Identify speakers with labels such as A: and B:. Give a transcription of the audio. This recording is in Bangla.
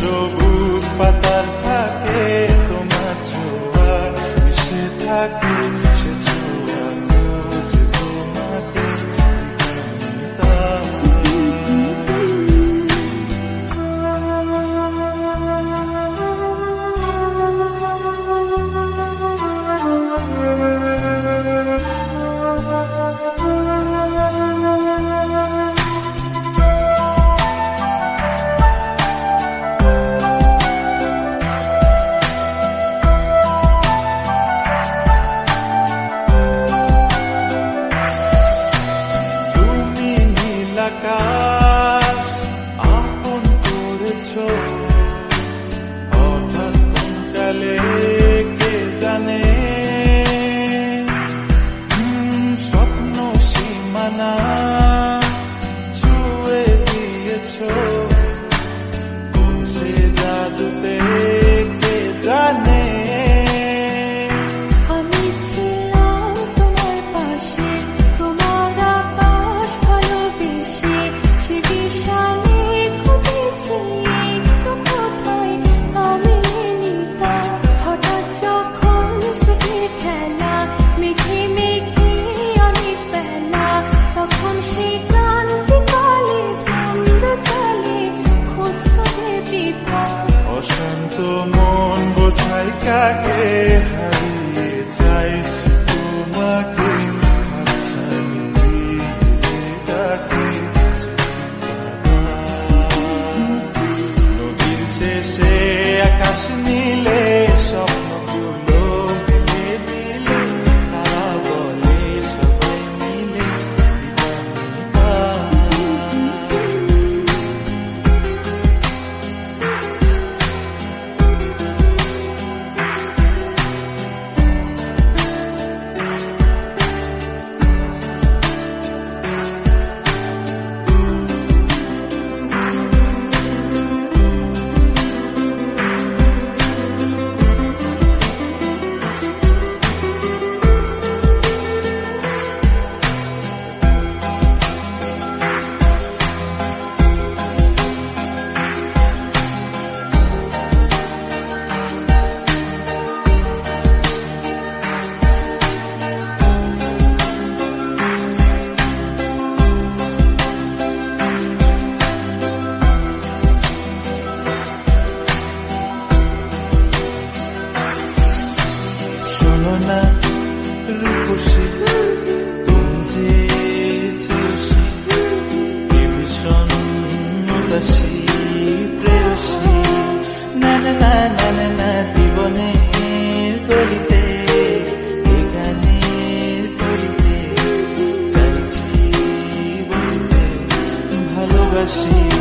A: সবুজ পাতার থাকে তোমার ছোঁয়া মিশে থাকে সে ছোঁয়া খোঁজে তোমাকে আকাশ আপন করেছো হঠাৎ কোন কালে কে জানে স্বপ্ন সীমানা ছুঁয়ে দিয়েছো কোন সে জাদুতে কে জানে অশান্ত মন বোঝাই কাকে হারিয়ে চাইছি তোমাকে নদীর শেষে আকাশ নীলে স্বপ্নগুলো মেলে দিলে তারা বলে সবাই মিলে না রূপসী তুমি যে শ্রেয়সী কে ভীষণ উদাসী প্রেয়সী না না না না না না জীবনের গলিতে এ গানের গলিতে চাইছি বলতে ভালোবাসি